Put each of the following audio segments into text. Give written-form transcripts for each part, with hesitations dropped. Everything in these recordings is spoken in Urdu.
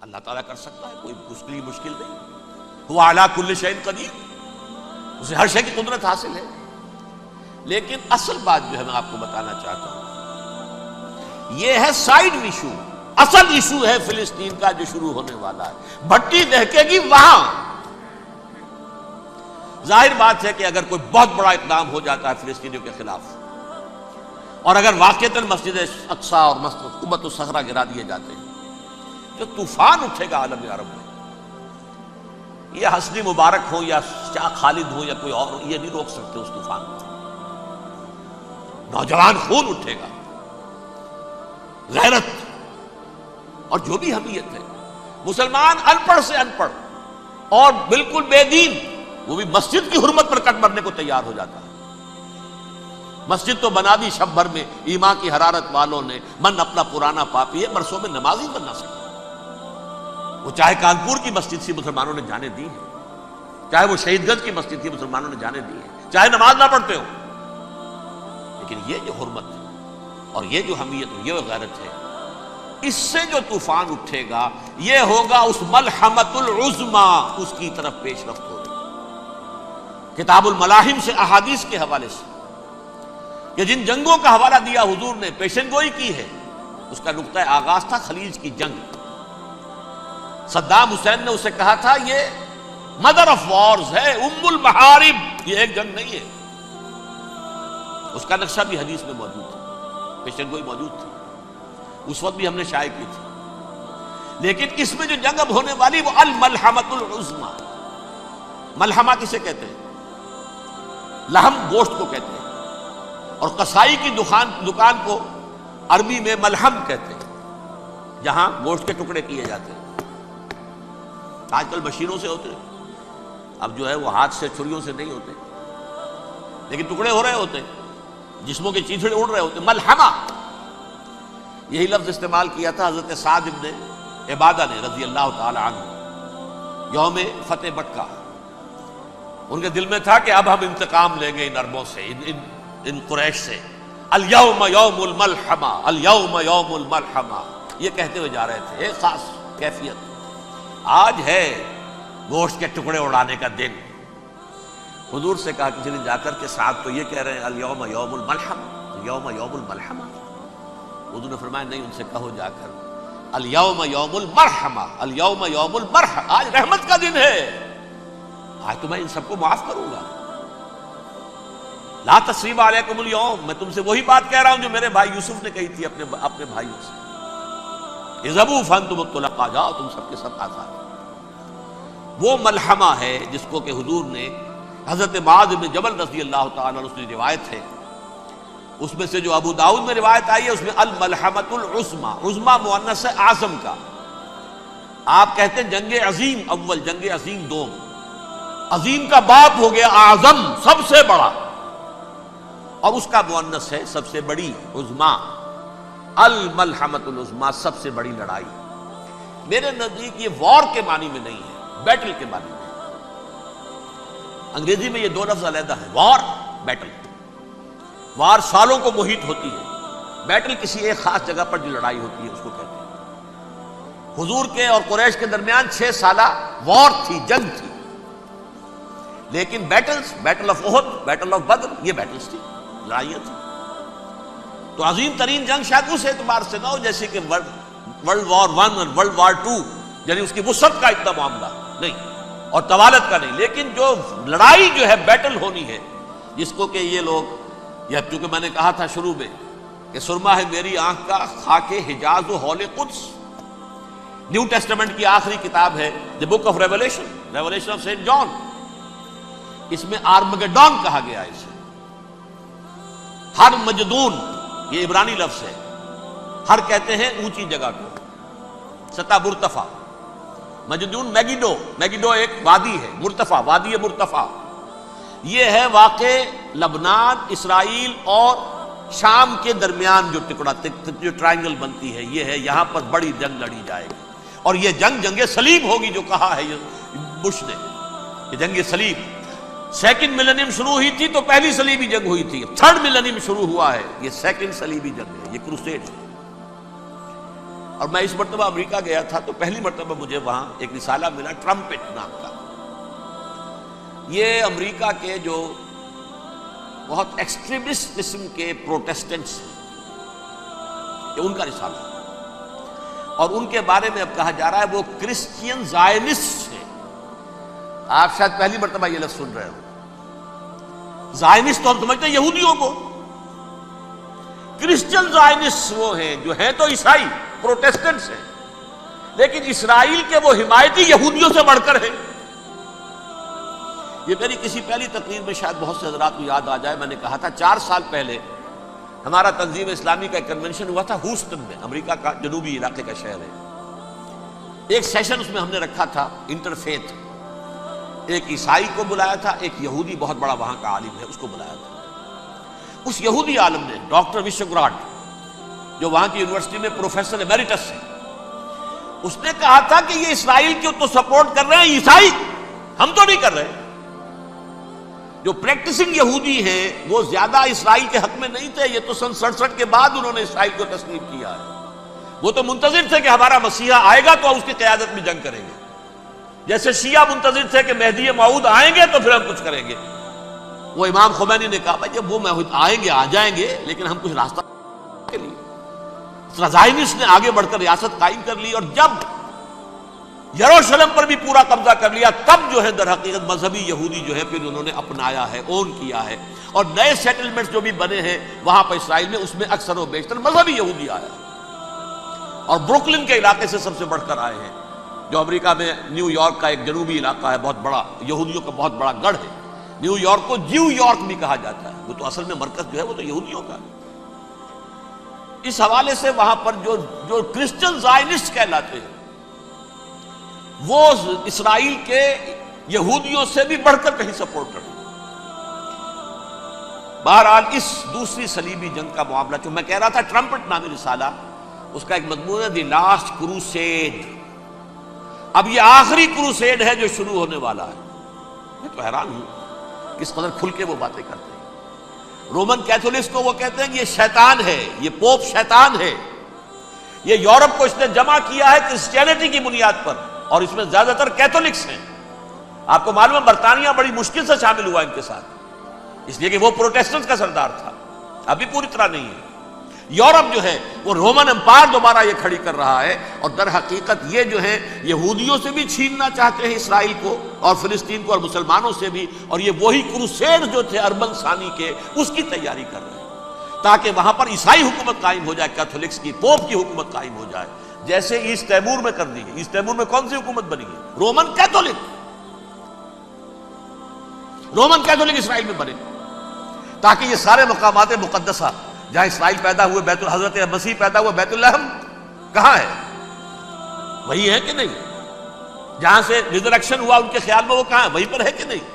اللہ تعالیٰ کر سکتا ہے، کوئی اس کے لیے مشکل نہیں. هو علی کل شیء قدیر، اسے ہر شے کی قدرت حاصل ہے. لیکن اصل بات جو ہے میں آپ کو بتانا چاہتا ہوں، یہ ہے سائیڈ ایشو. اصل ایشو ہے فلسطین کا جو شروع ہونے والا ہے. بھٹی دہکے گی وہاں. ظاہر بات ہے کہ اگر کوئی بہت بڑا اقدام ہو جاتا ہے فلسطینیوں کے خلاف، اور اگر واقعتاً مسجد اقصی اور قبۃ الصخرہ گرا دیے جاتے ہیں، جو طوفان اٹھے گا عالم عرب میں. یہ حسنی مبارک ہو یا شاہ خالد ہو یا کوئی اور، یہ نہیں روک سکتے اس طوفان کو. نوجوان خون اٹھے گا، غیرت اور جو بھی حمیت ہے. مسلمان ان پڑھ سے ان پڑھ اور بالکل بے دین، وہ بھی مسجد کی حرمت پر کٹ مرنے کو تیار ہو جاتا ہے. مسجد تو بنا دی شب بھر میں ایمان کی حرارت والوں نے. من اپنا پرانا پاپی ہے، برسوں میں نماز ہی بن نہ سکتا. وہ چاہے کانپور کی مسجد سی مسلمانوں نے جانے دی ہے، چاہے وہ شہید گنج کی مسجد تھی مسلمانوں نے جانے دی ہے، چاہے نماز نہ پڑھتے ہو. لیکن یہ جو حرمت ہے اور یہ جو حمیت اور یہ غیرت ہے، اس سے جو طوفان اٹھے گا یہ ہوگا اس ملحمۃ العظما، اس کی طرف پیش رفت ہو رہی. کتاب الملاحم سے احادیث کے حوالے سے کہ جن جنگوں کا حوالہ دیا حضور نے، پیشن گوئی کی ہے، اس کا نقطہ آغاز تھا خلیج کی جنگ. صدام حسین نے اسے کہا تھا یہ مدر آف وارز ہے، ام المحارب، یہ ایک جنگ نہیں ہے. اس کا نقشہ بھی حدیث میں موجود تھا، پیشن گوئی موجود تھی، اس وقت بھی ہم نے شائع کی تھی. لیکن اس میں جو جنگ اب ہونے والی وہ الملحمۃ العظما. ملحمہ کسے کہتے ہیں؟ لحم گوشت کو کہتے ہیں، اور قصائی کی دکان کو عربی میں ملحم کہتے ہیں، جہاں گوشت کے ٹکڑے کیے جاتے ہیں. آج کل مشینوں سے ہوتے ہیں، اب جو ہے وہ ہاتھ سے چھریوں سے نہیں ہوتے، لیکن ٹکڑے ہو رہے ہوتے ہیں، جسموں کے چیتھڑے اڑ رہے ہوتے ہیں. ملحمہ، یہی لفظ استعمال کیا تھا حضرت سعد ابن عبادہ نے رضی اللہ تعالی عنہ یوم فتح مکہ. ان کے دل میں تھا کہ اب ہم انتقام لیں گے ان عربوں سے، ان قریش سے. الیوم یوم الملحمہ، الیوم یوم الملحمہ، یہ کہتے ہوئے جا رہے تھے. ایک خاص کیفیت، آج ہے گوشت کے ٹکڑے اڑانے کا دن. حضور سے کہا کسی نے جا کر کے ساتھ تو یہ کہہ رہے ہیں الیوم یوم الملحمہ، یوم یوم الملحمہ. حضور نے فرمایا نہیں، ان سے کہو جا کر الیوم یوم المرحمہ، الیوم یوم المرحمہ، آج رحمت کا دن ہے، آج تو میں ان سب کو معاف کروں گا. لا تثریب علیکم اليوم، میں تم سے وہی بات کہہ رہا ہوں جو میرے بھائی یوسف نے کہی تھی اپنے بھائیوں سے. اذهبوا فانتم الطلقاء، جاؤ تم سب کے سب آزاد. وہ ملحمہ ہے جس کو کہ حضور نے حضرت معاذ بن جبل رضی اللہ تعالیٰ عنہ، اس کی روایت ہے، اس میں سے جو ابو داؤد میں روایت آئی ہے اس میں الملحمۃ العظما، عظما مؤنث ہے اعظم کا. آپ کہتے ہیں جنگ عظیم اول، جنگ عظیم دوم. عظیم کا باپ ہو گیا اعظم، سب سے بڑا، اور اس کا مؤنث ہے سب سے بڑی، عظما. الملحمۃ العظما، سب سے بڑی لڑائی. میرے نزدیک یہ وار کے معنی میں نہیں ہے، بیٹل کے معنی میں. انگریزی میں یہ دو لفظ علیحدہ ہیں، وار، بیٹل. وار سالوں کو محیط ہوتی ہے، بیٹل کسی ایک خاص جگہ پر جو لڑائی ہوتی ہے اس کو کہتے ہیں. حضور کے اور قریش کے درمیان 6 سالہ وار تھی، جنگ تھی. لیکن battles, battle of Uhud, battle of Badr, یہ بیٹلز تھی، لڑائیاں تھیں. تو عظیم ترین جنگ شاید اس اعتبار سے نہ ہو جیسے کہ ورلڈ وار 1 اور ورلڈ وار 2، یعنی اس کی وسعت کا اتنا معاملہ نہیں اور طوالت کا نہیں. لیکن جو لڑائی جو ہے بیٹل ہونی ہے، جس کو کہ یہ لوگ، یا چونکہ میں نے کہا تھا شروع میں کہ سرما ہے میری آنکھ کا خاک حجاز و حول قدس. نیو ٹیسٹمنٹ کی آخری کتاب ہے the book of Revelation, Revelation of Saint John. اس میں آرمگڈون کہا گیا ہے اسے. ہر مجدون، یہ عبرانی لفظ ہے. ہر کہتے ہیں اونچی جگہ کو، سطح مرتفع. مجدون میگیڈو، میگیڈو ایک وادی ہے، مرتفع، وادی مرتفع. یہ ہے واقع لبنان، اسرائیل اور شام کے درمیان جو ٹکڑا، جو ٹرائنگل بنتی ہے، یہ ہے. یہاں پر بڑی جنگ لڑی جائے گی، اور یہ جنگ جنگ صلیب ہوگی جو کہا ہے بش نے. یہ جنگ صلیب 2nd ملینیم شروع ہوئی تھی تو پہلی صلیبی جنگ ہوئی تھی. 3rd ملینیم شروع ہوا ہے، یہ 2nd صلیبی جنگ ہے، یہ کروسیڈ ہے. اور میں اس مرتبہ امریکہ گیا تھا تو پہلی مرتبہ مجھے وہاں ایک رسالہ ملا ٹرمپٹ نام کا. یہ امریکہ کے جو بہت ایکسٹریمسٹ قسم کے پروٹیسٹنٹس ہیں یہ ان کا رسالہ ہے، اور ان کے بارے میں اب کہا جا رہا ہے وہ کرسچین زائنسٹ ہیں. آپ شاید پہلی مرتبہ یہ لفظ سن رہے ہو. زائنسٹ تو ہم سمجھتے ہیں یہودیوں کو، کرسچین زائنسٹ وہ ہیں جو ہیں تو عیسائی پروٹیسٹنٹس ہیں، لیکن اسرائیل کے وہ حمایتی یہودیوں سے بڑھ کر ہیں. یہ میری کسی پہلی تقریر میں شاید بہت سے حضرات کو یاد آ جائے، میں نے کہا تھا 4 سال پہلے ہمارا تنظیم اسلامی کا ایک کنونشن ہوا تھا ہیوسٹن میں، امریکہ کا جنوبی علاقے کا شہر ہے. ایک سیشن اس میں ہم نے رکھا تھا انٹرفیتھ، ایک عیسائی کو بلایا تھا، ایک یہودی بہت بڑا وہاں کا عالم ہے اس کو بلایا تھا. اس یہودی عالم نے ڈاکٹر وشوگراڈ جو وہاں کی یونیورسٹی میں پروفیسر ایمیریٹس ہے، اس نے کہا تھا کہ یہ اسرائیل کو تو سپورٹ کر رہے ہیں عیسائی، ہم تو نہیں کر رہے. جو پریکٹسنگ یہودی ہیں وہ زیادہ اسرائیل کے حق میں نہیں تھے، یہ تو سن 67 کے بعد انہوں نے اسرائیل کو تسلیم کیا ہے. وہ تو منتظر تھے کہ ہمارا مسیحا آئے گا تو اس کی قیادت میں جنگ کریں گے، جیسے شیعہ منتظر تھے کہ مہدی موعود آئیں گے تو پھر ہم کچھ کریں گے. وہ امام خمینی نے کہا بھائی جب وہ آئیں گے آ جائیں گے، لیکن ہم کچھ راستہ کے لیے. زائنسٹ نے آگے بڑھ کر ریاست قائم کر لی، اور جب یروشلم پر بھی پورا قبضہ کر لیا تب جو ہے در حقیقت مذہبی یہودی جو ہے پھر انہوں نے اپنایا ہے، اون کیا ہے، اور نئے سیٹلمنٹس جو بھی بنے ہیں وہاں پر اسرائیل میں اس میں اکثر و بیشتر مذہبی یہودی آیا ہے، اور بروکلن کے علاقے سے سب سے بڑھ کر آئے ہیں، جو امریکہ میں نیو یارک کا ایک جنوبی علاقہ ہے، بہت بڑا یہودیوں کا بہت بڑا گڑھ ہے. نیو یارک کو جیو یارک بھی کہا جاتا ہے، وہ تو اصل میں مرکز جو ہے وہ تو یہودیوں کا ہے. اس حوالے سے وہاں پر جو کرسچن زائنسٹ کہلاتے ہیں وہ اسرائیل کے یہودیوں سے بھی بڑھ کر کہیں سپورٹ کرتے ہیں. بہرحال اس دوسری صلیبی جنگ کا معاملہ جو میں کہہ رہا تھا ٹرمپٹ نامی رسالہ، اس کا ایک مضمون ہے دی لاسٹ کروسیڈ. اب یہ آخری کروسیڈ ہے جو شروع ہونے والا ہے. میں تو حیران ہوں کس قدر کھل کے وہ باتیں کرتے ہیں. رومن کیتھولکس کو وہ کہتے ہیں کہ یہ شیطان ہے، یہ پوپ شیطان ہے، یہ یورپ کو اس نے جمع کیا ہے کرسچینٹی کی بنیاد پر، اور اس میں زیادہ تر کیتھولکس ہیں. آپ کو معلوم ہے برطانیہ بڑی مشکل سے شامل ہوا ان کے ساتھ، اس لیے کہ وہ پروٹیسٹنٹ کا سردار تھا، ابھی پوری طرح نہیں ہے. یورپ جو ہے وہ رومن امپائر دوبارہ یہ کھڑی کر رہا ہے، اور در حقیقت یہ جو ہے یہودیوں سے بھی چھیننا چاہتے ہیں اسرائیل کو اور فلسطین کو اور مسلمانوں سے بھی، اور یہ وہی کروسیڈ جو تھے اربن ثانی کے اس کی تیاری کر رہے ہیں تاکہ وہاں پر عیسائی حکومت قائم ہو جائے، کیتھولکس کی پوپ کی حکومت قائم ہو جائے، جیسے ایسٹ تیمور میں کر دی ہے. ایسٹ تیمور میں کون سی حکومت بنی ہے؟ رومن کیتھولک اسرائیل میں بنے، تاکہ یہ سارے مقامات مقدسہ جہاں اسرائیل پیدا ہوئے، حضرت مسیح پیدا ہوئے، بیت الحم کہاں ہے؟ وہی ہے کہ نہیں؟ جہاں سے ریزریکشن ہوا ان کے خیال میں وہ کہاں ہے؟ وہیں پر ہے کہ نہیں؟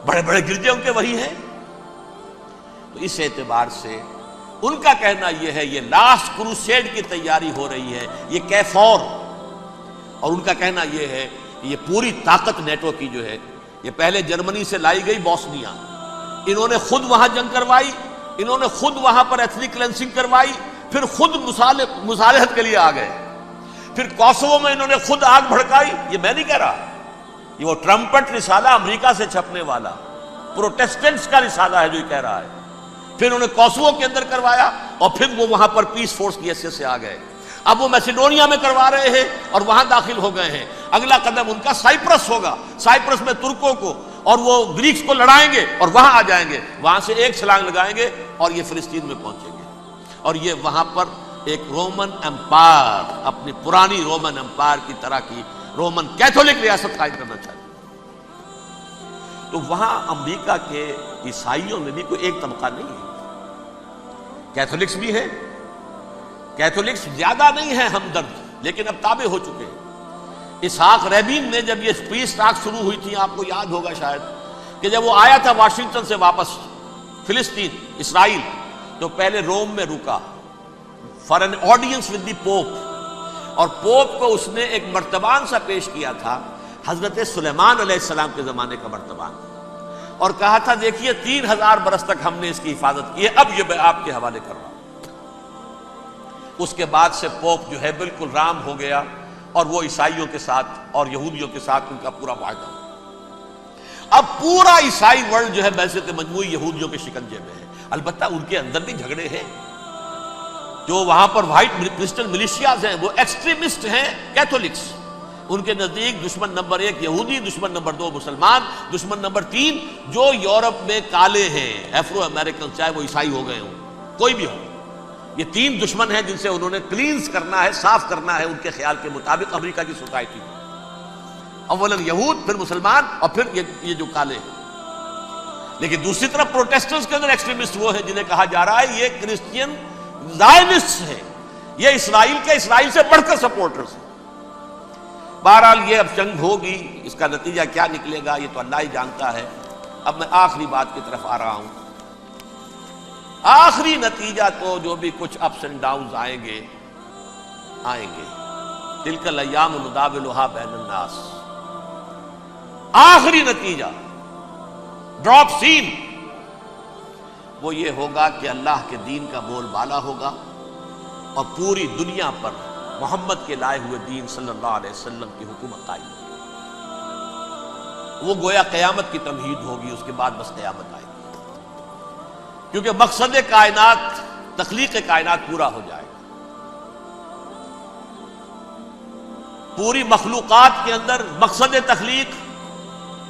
بڑے بڑے گرجے ان کے وہی ہیں. تو اس اعتبار سے ان کا کہنا یہ ہے یہ لاسٹ کروسیڈ کی تیاری ہو رہی ہے، یہ کیفور. اور ان کا کہنا یہ ہے کہ یہ پوری طاقت نیٹو کی جو ہے یہ پہلے جرمنی سے لائی گئی بوسنیا، انہوں نے خود وہاں جنگ کروائی، انہوں نے خود وہاں پر ایتھنک کلینسنگ کروائی، پھر خود مصالحت کے لیے آ گئے، پھر کوسوو میں انہوں نے خود آگ بھڑکائی. یہ میں نہیں کہہ رہا، یہ وہ ٹرمپٹ رسالہ امریکہ سے چھپنے والا پروٹیسٹنٹس کا رسالہ ہے جو یہ کہہ رہا ہے. پھر انہوں نے کوسوو کے اندر کروایا، اور پھر وہ وہاں پر پیس فورس کی حیثیت سے آ گئے. اب وہ میسیڈونیا میں کروا رہے ہیں اور وہاں داخل ہو گئے ہیں. اگلا قدم ان کا سائپرس ہوگا، سائپرس میں ترکوں کو اور وہ گریکس کو لڑائیں گے اور وہاں آ جائیں گے، وہاں سے ایک چھلانگ لگائیں گے اور یہ فلسطین میں پہنچیں گے، اور یہ وہاں پر ایک رومن امپائر، اپنی پرانی رومن امپائر کی طرح کی رومن کیتھولک ریاست قائم کرنا چاہتے ہیں. تو وہاں امریکہ کے عیسائیوں میں بھی کوئی ایک طبقہ نہیں ہے، کیتھولکس بھی ہے، کیتھولکس زیادہ نہیں ہے ہمدرد، لیکن اب تابع ہو چکے ہیں. اسحاق ریبین نے جب یہ پیس ٹاک شروع ہوئی تھی، آپ کو یاد ہوگا شاید کہ جب وہ آیا تھا واشنگٹن سے واپس فلسطین اسرائیل، تو پہلے روم میں رکا for an audience with the pope, اور پوپ کو اس نے ایک مرتبان سا پیش کیا تھا، حضرت سلیمان علیہ السلام کے زمانے کا مرتبان، اور کہا تھا دیکھیے 3000 برس تک ہم نے اس کی حفاظت کی ہے، اب یہ میں آپ کے حوالے کر رہا ہوں. اس کے بعد سے پوپ جو ہے بالکل رام ہو گیا، اور وہ عیسائیوں کے ساتھ اور یہودیوں کے ساتھ ان کا پورا معاہدہ ہو۔ اب پورا عیسائی ورلڈ جو ہے بعثت مجموعی یہودیوں کے شکنجے میں ہے۔ البتہ ان کے اندر بھی جھگڑے ہیں، جو وہاں پر وائٹ کرسچن ملیشیاز ہیں وہ ایکسٹریمسٹ ہیں کیتھولکس، ان کے نزدیک دشمن نمبر 1 یہودی، دشمن نمبر 2 مسلمان، دشمن نمبر 3 جو یورپ میں کالے ہیں، ایفرو امریکن، چاہے وہ عیسائی ہو گئے ہوں، کوئی بھی ہو، یہ 3 دشمن ہیں جن سے انہوں نے کلینز کرنا ہے، صاف کرنا ہے ان کے خیال کے مطابق امریکہ کی سوسائٹی میں۔ اولاً یہود، پھر مسلمان، اور پھر یہ جو کالے ہیں۔ لیکن دوسری طرف پروٹیسٹنٹس کے اندر ایکسٹریمسٹ وہ ہیں جنہیں کہا جا رہا ہے یہ کرسچین زائنسٹ ہیں، یہ اسرائیل سے بڑھ کر سپورٹرز ہیں۔ بہرحال یہ اب جنگ ہوگی، اس کا نتیجہ کیا نکلے گا یہ تو اللہ ہی جانتا ہے۔ اب میں آخری بات کی طرف آ رہا ہوں۔ آخری نتیجہ تو جو بھی کچھ اپس اینڈ ڈاؤنز آئیں گے تلک الایام نداولھا بین الناس، آخری نتیجہ ڈراپ سین وہ یہ ہوگا کہ اللہ کے دین کا بول بالا ہوگا، اور پوری دنیا پر محمد کے لائے ہوئے دین صلی اللہ علیہ وسلم کی حکومت قائم ہوگی۔ وہ گویا قیامت کی تمہید ہوگی، اس کے بعد بس قیامت آئے گی، کیونکہ مقصد کائنات، تخلیق کائنات پورا ہو جائے گا۔ پوری مخلوقات کے اندر مقصد تخلیق،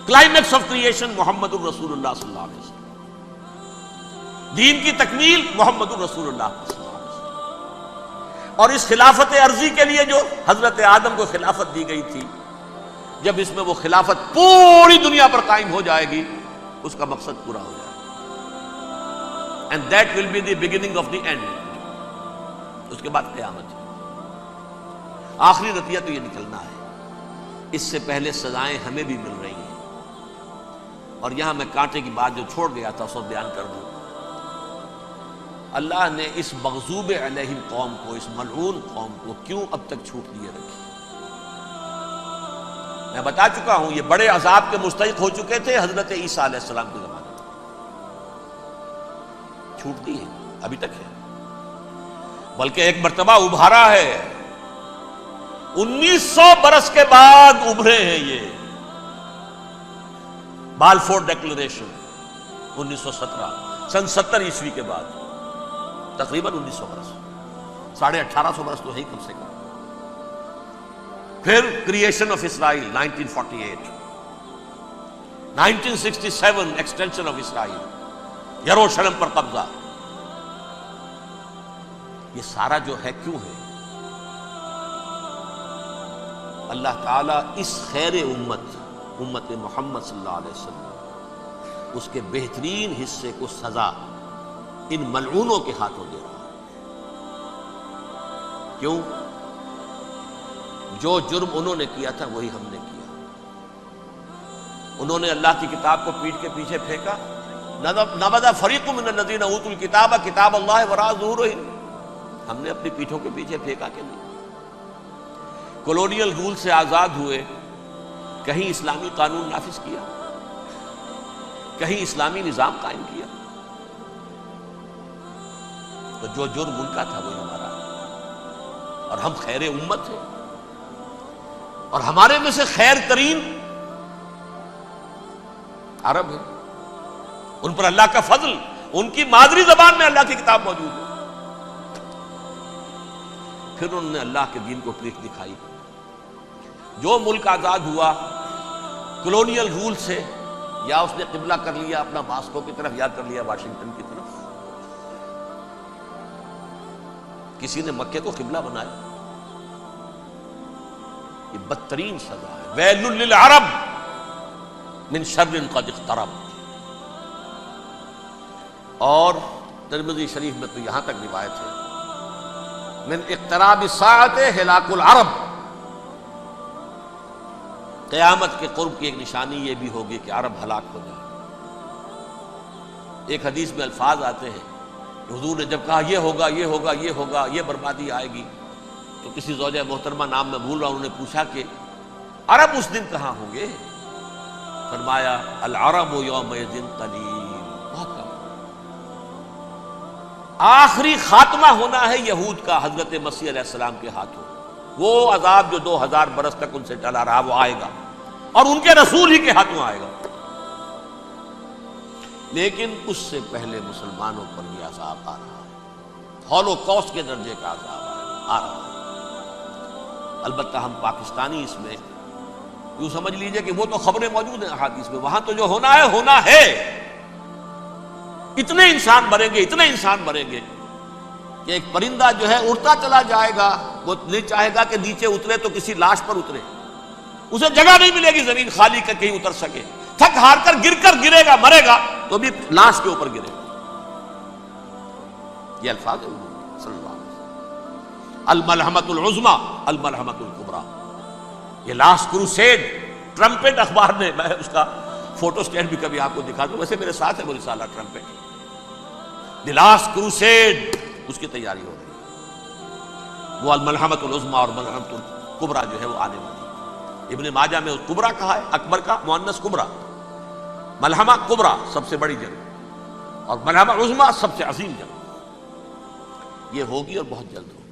کلائمیکس آف کریشن محمد الرسول اللہ صلی اللہ علیہ وسلم، دین کی تکمیل محمد الرسول اللہ صلی اللہ علیہ وسلم۔ اور اس خلافت عرضی کے لیے جو حضرت آدم کو خلافت دی گئی تھی، جب اس میں وہ خلافت پوری دنیا پر قائم ہو جائے گی، اس کا مقصد پورا ہو جائے گا۔ And that will be the beginning of the end۔ اس کے بعد قیامت ہے۔ آخری نتیجہ تو یہ نکلنا ہے۔ اس سے پہلے سزائیں ہمیں بھی مل رہی ہیں، اور یہاں میں کانٹے کی بات جو چھوڑ گیا تھا سو بیان کر دوں۔ اللہ نے اس مغضوب علیہم قوم کو، اس ملعون قوم کو کیوں اب تک چھوٹ دیے رکھی؟ میں بتا چکا ہوں یہ بڑے عذاب کے مستحق ہو چکے تھے حضرت عیسیٰ علیہ السلام کے زمانے میں، چھوٹ دی ہے، ابھی تک ہے، بلکہ ایک مرتبہ ابھارا ہے، 1900 برس کے بعد ابھرے ہیں یہ۔ بالفور ڈیکلریشن 1917، سن 70 عیسوی کے بعد، تقریباً 1900 برس، 1850 برس تو ہے ہی کم سے کم۔ پھر creation of Israel 1948، 1967 extension of Israel, یروشلم پر قبضہ۔ یہ سارا جو ہے کیوں ہے؟ اللہ تعالیٰ اس خیر امت محمد صلی اللہ علیہ وسلم، اس کے بہترین حصے کو سزا ان ملعونوں کے ہاتھوں دے رہا ہے۔ کیوں؟ جو جرم انہوں نے کیا تھا وہی ہم نے کیا۔ انہوں نے اللہ کی کتاب کو پیٹھ کے پیچھے پھینکا، نبذ فریق من الذین اوتوا الکتاب کتاب اللہ وراء ظہورہم، ہم نے اپنی پیٹھوں کے پیچھے پھینکا کہ نہیں؟ کولونیل رول سے آزاد ہوئے، کہیں اسلامی قانون نافذ کیا، کہیں اسلامی نظام قائم کیا؟ تو جو جرم ان کا تھا وہی ہمارا ہے، اور ہم خیر امت ہیں، اور ہمارے میں سے خیر ترین عرب ہیں، ان پر اللہ کا فضل، ان کی مادری زبان میں اللہ کی کتاب موجود ہے۔ پھر انہوں نے اللہ کے دین کو پیٹھ دکھائی۔ جو ملک آزاد ہوا کولونیل رول سے، یا اس نے قبلہ کر لیا اپنا ماسکو کی طرف، یا کر لیا واشنگٹن کی طرف، کسی نے مکے کو قبلہ بنایا، یہ بدترین سزا ہے۔ ویل للعرب من شر قد اقترب۔ اور ترمذی شریف میں تو یہاں تک روایت ہے، من اقتراب الساعۃ ہلاک العرب، قیامت کے قرب کی ایک نشانی یہ بھی ہوگی کہ عرب ہلاک ہو جائے۔ ایک حدیث میں الفاظ آتے ہیں، حضور نے جب کہا یہ ہوگا یہ ہوگا یہ ہوگا، یہ بربادی آئے گی، تو کسی زوجہ محترمہ نام میں بھول رہا ہوں، انہوں نے پوچھا کہ عرب اس دن کہاں ہوں گے؟ فرمایا العرب یومئذ قلیل، بہت کم، آخری خاتمہ ہونا ہے یہود کا حضرت مسیح علیہ السلام کے ہاتھوں. وہ عذاب جو 2000 برس تک ان سے چلا رہا وہ آئے گا، اور ان کے رسول ہی کے ہاتھوں آئے گا. لیکن اس سے پہلے مسلمانوں پر یہ عذاب آ رہا ہے، ہولوکاسٹ کے درجے کا عذاب آ رہا ہے. البتہ ہم پاکستانی اس میں یوں سمجھ لیجئے کہ وہ تو خبریں موجود ہیں احادیث میں، وہاں تو جو ہونا ہے ہونا ہے. اتنے انسان مریں گے، اتنے انسان مریں گے کہ ایک پرندہ جو ہے اڑتا چلا جائے گا، وہ نہیں چاہے گا کہ نیچے اترے تو کسی لاش پر اترے، اسے جگہ نہیں ملے گی زمین خالی کر کہیں اتر سکے، تھک ہار کر گرے گا، مرے گا تو بھی لاش کے اوپر گرے گا. یہ الفاظ ہیں صلی اللہ علیہ وسلم. الملحمۃ العظمی الملحمۃ الکبریٰ. یہ لاسٹ کروسیڈ ٹرمپٹ اخبار نے، میں اس کا فوٹو اسٹیٹ بھی کبھی آپ کو دکھا دوں، ویسے میرے ساتھ ہے وہ رسالہ ٹرمپٹ. دی لاسٹ کروسیڈ اس کی تیاری ہو رہی ہے. وہ الملحمۃ العظمی اور ملحمۃ الکبریٰ جو ہے وہ آنے والی ہے. ابن ماجہ میں کبریٰ کہا ہے، اکبر کا مؤنث کبریٰ. ملحمہ کبریٰ سب سے بڑی جنگ، اور ملحمہ عظمی سب سے عظیم جنگ. یہ ہوگی اور بہت جلد ہوگی.